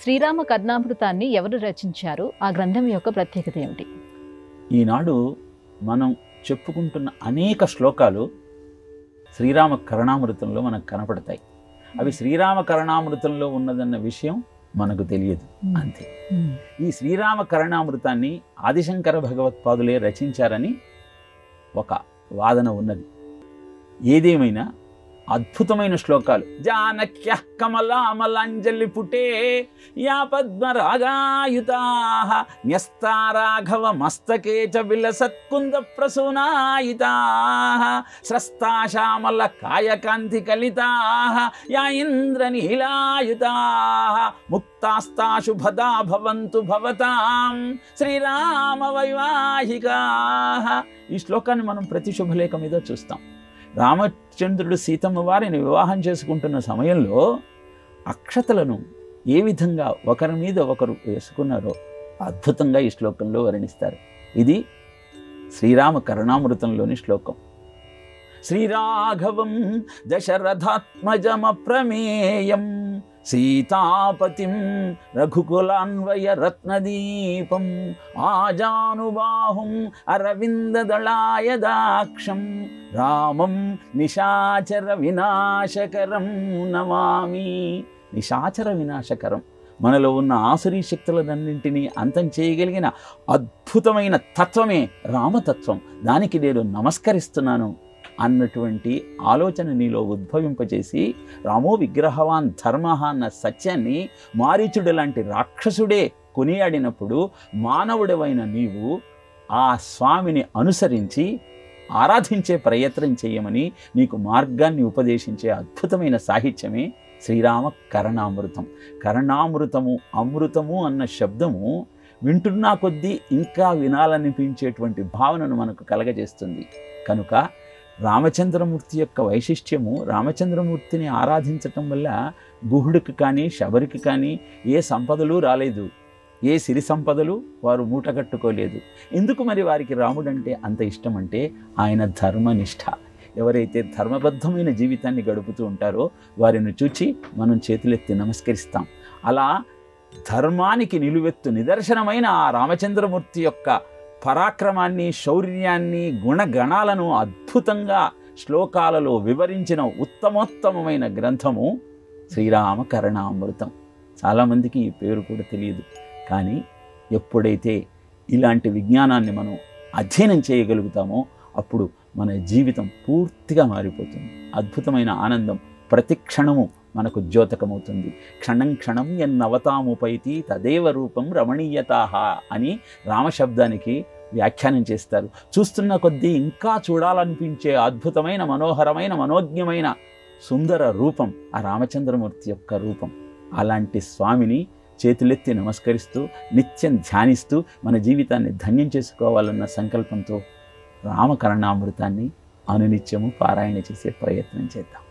శ్రీరామ కర్ణామృతాన్ని ఎవరు రచించారు? ఆ గ్రంథం యొక్క ప్రత్యేకత ఏమిటి? ఈనాడు మనం చెప్పుకుంటున్న అనేక శ్లోకాలు శ్రీరామ కరుణామృతంలో మనకు కనపడతాయి. అవి శ్రీరామ కరుణామృతంలో ఉన్నదన్న విషయం మనకు తెలియదు, అంతే. ఈ శ్రీరామ కరుణామృతాన్ని ఆదిశంకర భగవత్పాదులే రచించారని ఒక వాదన ఉన్నది. ఏదేమైనా అద్భుతమైన శ్లోకాలు. జానక్య కమలామలాంజలి పుటే యా పద్మరాగాయుతాః న్యస్తారాఘవ మస్తకే చ విలసత్కుంద ప్రసూనాయితాః స్రస్తాశ్యామల కాయకాంతి కలితాః యా ఇంద్రనీలాయుతాః ముక్తాస్తాశుభదా భవంతు భవతాం శ్రీరామ వైవాహికాః. ఈ శ్లోకాన్ని మనం ప్రతి శుభలేఖ మీద చూస్తాం. రామచంద్రుడు సీతమ్మ వారిని వివాహం చేసుకుంటున్న సమయంలో అక్షతలను ఏ విధంగా ఒకరి మీద ఒకరు వేసుకున్నారో అద్భుతంగా ఈ శ్లోకంలో వర్ణిస్తారు. ఇది శ్రీరామ కరుణామృతంలోని శ్లోకం. శ్రీరాఘవం దశరథాత్మజమప్రమేయం సీతాపతిం రఘుకులాన్వయ రత్నదీపం ఆజానుబాహుం అరవిందదళాయదాక్షం రామం నిశాచర వినాశకరం నమామి. నిశాచర వినాశకరం, మనలో ఉన్న ఆసురీ శక్తులన్నింటినీ అంతం చేయగలిగిన అద్భుతమైన తత్వమే రామతత్వం. దానికి నేను నమస్కరిస్తున్నాను అన్నటువంటి ఆలోచన నీలో ఉద్భవింపచేసి రామో విగ్రహవాన్ ధర్మ అన్న సత్యాన్ని మారీచుడు లాంటి రాక్షసుడే కొనియాడినప్పుడు మానవుడవైన నీవు ఆ స్వామిని అనుసరించి ఆరాధించే ప్రయత్నం చేయమని నీకు మార్గాన్ని ఉపదేశించే అద్భుతమైన సాహిత్యమే శ్రీరామ కరుణామృతం. కరుణామృతము, అమృతము అన్న శబ్దము వింటున్నా కొద్దీ ఇంకా వినాలనిపించేటువంటి భావనను మనకు కలగజేస్తుంది. కనుక రామచంద్రమూర్తి యొక్క వైశిష్ట్యము, రామచంద్రమూర్తిని ఆరాధించటం వల్ల గుహుడికి కానీ శబరికి కానీ ఏ సంపదలు రాలేదు, ఏ సిరి సంపదలు వారు మూటగట్టుకోలేదు. ఎందుకు మరి వారికి రాముడంటే అంత ఇష్టం అంటే ఆయన ధర్మనిష్ట. ఎవరైతే ధర్మబద్ధమైన జీవితాన్ని గడుపుతూ ఉంటారో వారిని చూచి మనం చేతులెత్తి నమస్కరిస్తాం. అలా ధర్మానికి నిలువెత్తు నిదర్శనమైన ఆ రామచంద్రమూర్తి యొక్క పరాక్రమాన్ని, శౌర్యాన్ని, గుణగణాలను అద్భుతంగా శ్లోకాలలో వివరించిన ఉత్తమోత్తమైన గ్రంథము శ్రీరామ కరుణామృతం. చాలామందికి ఈ పేరు కూడా తెలియదు. కానీ ఎప్పుడైతే ఇలాంటి విజ్ఞానాన్ని మనం అధ్యయనం చేయగలుగుతామో అప్పుడు మన జీవితం పూర్తిగా మారిపోతుంది. అద్భుతమైన ఆనందం ప్రతి క్షణము మనకు ద్యోతకమవుతుంది. క్షణం క్షణం ఎన్నవతాముపైతి తదేవ రూపం రమణీయతాహ అని రామశబ్దానికి వ్యాఖ్యానం చేస్తారు. చూస్తున్న కొద్దీ ఇంకా చూడాలనిపించే అద్భుతమైన, మనోహరమైన, మనోజ్ఞమైన సుందర రూపం ఆ రామచంద్రమూర్తి యొక్క రూపం. అలాంటి స్వామిని చేతులెత్తి నమస్కరిస్తూ నిత్యం ధ్యానిస్తూ మన జీవితాన్ని ధన్యం చేసుకోవాలన్న సంకల్పంతో రామకరుణామృతాన్ని అనునిత్యము పారాయణ చేసే ప్రయత్నం చేద్దాం.